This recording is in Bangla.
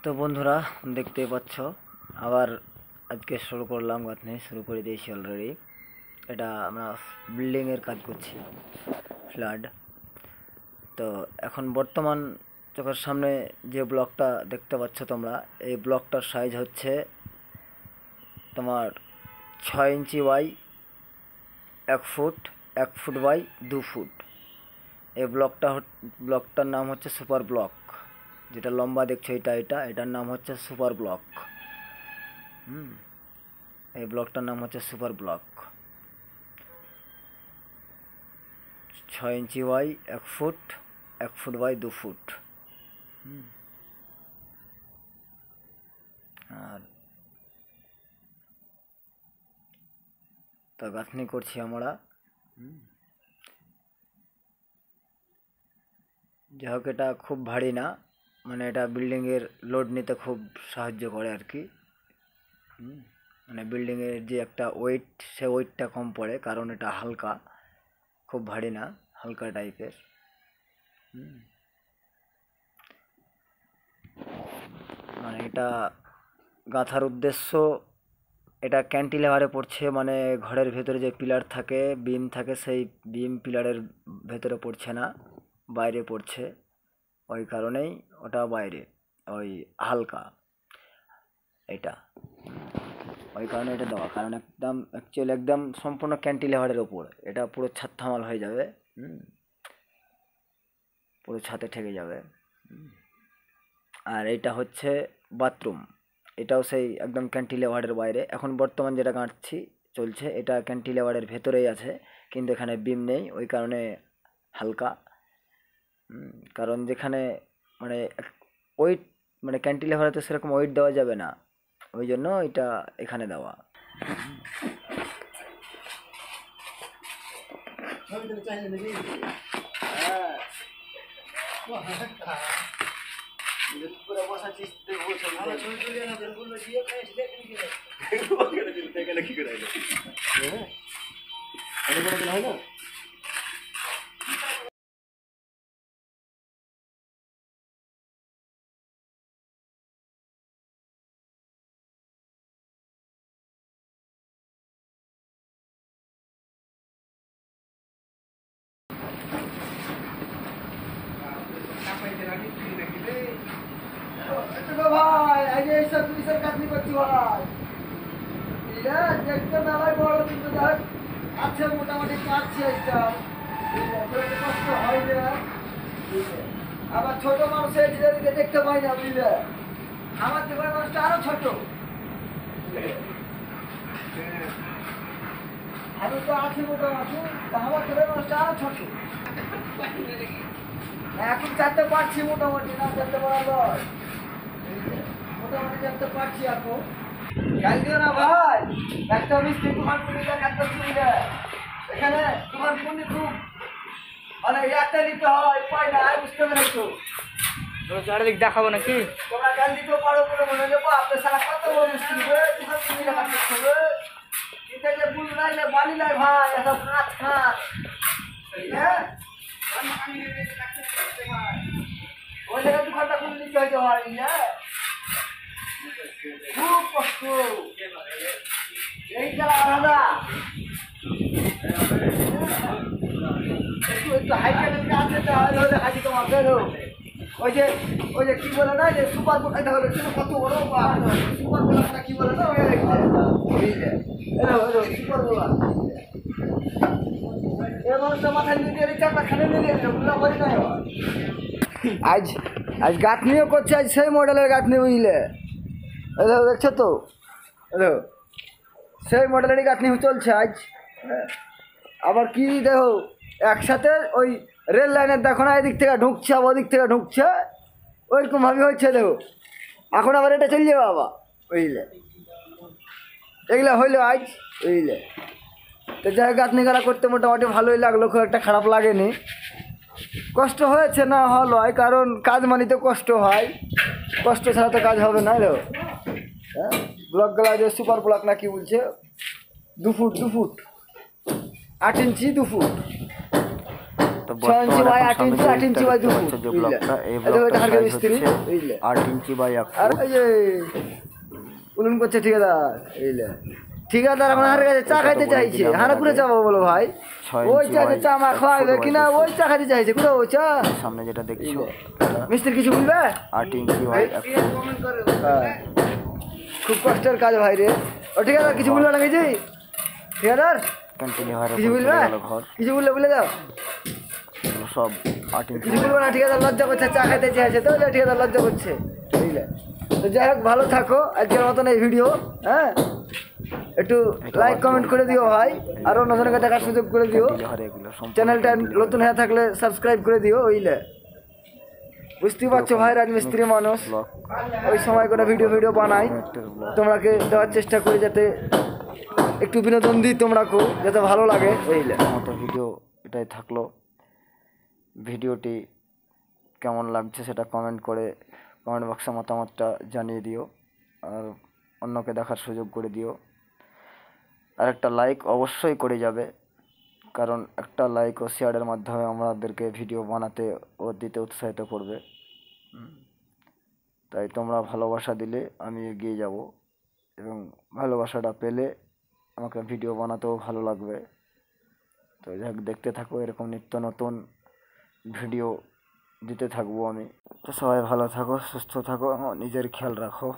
তো বন্ধুরা দেখতেই পাচ্ছ আবার আজকে শুরু করলাম গাঁথনি শুরু করে দিয়েছি অলরেডি। এটা আমরা বিল্ডিংয়ের কাজ করছি ফ্ল্যাট। তো এখন বর্তমান চোখের সামনে যে ব্লকটা দেখতে পাচ্ছ তোমরা, এই ব্লকটার সাইজ হচ্ছে তোমার 6 inch by 1 foot, 1 foot by 2 foot. এই ব্লকটার নাম হচ্ছে সুপার ব্লক। যেটা লম্বা দেখছো এটার নাম হচ্ছে সুপার ব্লক। এই ব্লকটার নাম হচ্ছে super block. 6 inch by 1 foot, 1 foot by 2 foot. আর তা গাঁথনি করছি আমরা। যাই হোক, এটা খুব ভারী না, মানে এটা বিল্ডিংয়ের লোড নিতে খুব সাহায্য করে আর কি। মানে বিল্ডিংয়ের যে একটা ওয়েট, সে ওয়েটটা কম পড়ে, কারণ এটা হালকা, খুব ভারী না, হালকা টাইপের। মানে এটা গাঁথার উদ্দেশ্য, এটা ক্যান্টিলেভারে পড়ছে, মানে ঘরের ভেতরে যে পিলার থাকে, বিম থাকে, সেই বিম পিলারের ভেতরে পড়ছে না, বাইরে পড়ছে। ওই কারণেই ওটা বাইরে, ওই হালকা এটা, ওই কারণে এটা দেওয়া। কারণ একদম অ্যাকচুয়ালি একদম সম্পূর্ণ ক্যান্টিলেভারের ওপর, এটা পুরো ছাদ থামাল হয়ে যাবে, পুরো ছাদে ঠেকে যাবে। আর এইটা হচ্ছে বাথরুম, এটাও সেই একদম ক্যান্টিলেভারের বাইরে। এখন বর্তমান যেটা গাঁথছি চলছে, এটা ক্যান্টিলেভারের ভেতরেই আছে, কিন্তু এখানে বিম নেই, ওই কারণে হালকা। কারণ যেখানে মানে ওয়েট, মানে ক্যান্টিলেভারে তো সেরকম ওয়েট দেওয়া যাবে না, ওই জন্য এটা এখানে দেওয়া। ভাই আগে এইসব পুলিশের কাজই করছি ভাই, দেখতে মেলায় বড়, কিন্তু দেখ আছে মোটামুটি পাচ্ছি একটা কষ্ট হয় না। আবার ছোট মানুষের ছেলেদিকে দেখতে পাই না, বুঝলে, আমার থেকে মানুষটা আরো ছোট। আমি তো আছি মোটামুটি, আমার থেকে মানুষটা আরো ছোট। এখন চারটে পারছি মোটামুটি, না চারটে পারা লয়, মোটামুটি চারটে পারছি এখন। গাল দিও না ভাই, একটা মিস্ত্রি তোমার পুলিশ একটা সুবিধা এখানে, তোমার পুলি খুব মানে একটা নিতে হয়, উপায় না, বুঝতে পেরেছো? চারিদিক দেখাবো নাকি? তোমরা গাল দিতেও পারো বলে মনে নেবো, আপনার সারা কত বড় মিস্ত্রি তোমার পুলি দেখা করতে হবে। কিন্তু যে বুল নাই না, বালি নাই ভাই, এসব কাজ খাট, হ্যাঁ ওই জায়গায় 2 ঘন্টা খুলে নিতে হইতে হয়, হ্যাঁ খুব কষ্ট, এই খেলা আলাদা। একটু হাইটেলের কাজ যেতে হয়, হলে হাজি তোমার বেরো। ওই যে কি বলে না, যে সুপার বোল, এটা হলো কত বড় সুপার বোলারটা কি বলে না, সুপার বোলার মাথায় নিয়ে চারটা খানে নিয়ে বলি না। আজ গাঁথনিও করছে, আজ সেই মডেলের গাঁথনি, বুঝলে, দেখছো তো, সেই মডেলেরই গাঁথনি চলছে আজ। আবার কি দেখো, একসাথে ওই রেল লাইনের দেখো না, এদিক থেকে ঢুকছে আবার ওদিক থেকে ঢুকছে, ওইরকমভাবে হচ্ছে দেখো। এখন আবার এটা চলে যাবে আবার, বুঝলে, এগুলো হইলো আজ, বুঝলে। তো যাই গাঁথনি খেলা করতে মোটামুটি ভালোই লাগলো, খুব একটা খারাপ লাগেনি। কষ্ট হয়েছে না হলো, কারণ কাজ মানি তো কষ্ট হয়, কষ্ট ছাড়া তো কাজ হবে না। হ্যাঁ, ব্লকগুলা যে সুপার ব্লক না কি বলছে, 2 ফুট 8 ইঞ্চি 2 ফুট, তো 6 ইঞ্চি বাই 8 সামনে ইঞ্চি 8 ইঞ্চি বাই 2 যে ব্লকটা এই এটা ব্লকটা হারকে সাইজ মিস্ত্রি হচ্ছে বুঝলে 8 ইঞ্চি বাই 1 আর ফুট। এই যে উলুন করছে ঠিকাদার এইলে ঠিকাদার এখন হার কাছে চা এটা তো খাইতে বলে চাইছে দিলাম হানা এর করে আগে। যাবো বলো ভাই 6 ওই ইঞ্চি চাকে বাই চা মা 1 খাওয়াবে ফুট কিনা বাই 2 ওই ফুট। চা খাইতে চাইছে কোথাও ওই চা সামনে যেটা দেখছো এটা মিস্ত্রি কিছু বলবে 8 ইঞ্চি বাই 1 ফুট। হ্যাঁ। খুব কষ্টের কাজ ভাই রে ও ঠিকাদার কিছু বলবে না কিছু ঠিকাদার ক্যান্টিলিভারের কিছু উপর বলবে চলে গেল ঘর। কিছু বললে বলে দাও এগুলো সব 8 ইঞ্চি কিছু বলবো না ঠিকাদার লজ্জা করছে চা খাইতে চাইছে তো ওই ঠিকাদার লজ্জা করছে বুঝলে তো যাই হোক ভালো থাকো আজকের মতন এই ভিডিও হ্যাঁ একটু লাইক কমেন্ট করে দিও ভাই আর অন্যজনকে দেখার সুযোগ করে দিও ক্যান্টিলিভারে এগুলো সম্পূর্ণ চ্যানেলটা ক্যান্টিলিভারে। নতুন হয়ে থাকলে সাবস্ক্রাইব করে দিও ওইলে বুঝতেই পারছো ভাই রাজমিস্ত্রি মানুষ ব্লক ওই সময় করে ভিডিও বানাই একটা ব্লক তোমরাকে দেওয়ার চেষ্টা করি যাতে একটু বিনোদন দিই তোমরাকেও যাতে ভালো লাগে ওইলে মতো ভিডিও এটাই থাকলো। ভিডিওটি কেমন লাগছে সেটা কমেন্ট বক্সে মতামতটা জানিয়ে দিও আর অন্যকে দেখার সুযোগ করে দিও। আর একটা লাইক অবশ্যই করে যাবে, কারণ একটা লাইক ও শেয়ারের মাধ্যমে আমাদেরকে ভিডিও বানাতে ও দিতে উৎসাহিত করবে। তাই তোমরা ভালোবাসা দিলে আমি এগিয়ে যাব এবং ভালোবাসাটা পেলে আমাকে ভিডিও বানাতেও ভালো লাগবে। তো যাই হোক, দেখতে থাকো, এরকম নিত্য নতুন ভিডিও দিতে থাকবো আমি। তো সবাই ভালো থাকো, সুস্থ থাকো, নিজের খেয়াল রাখো।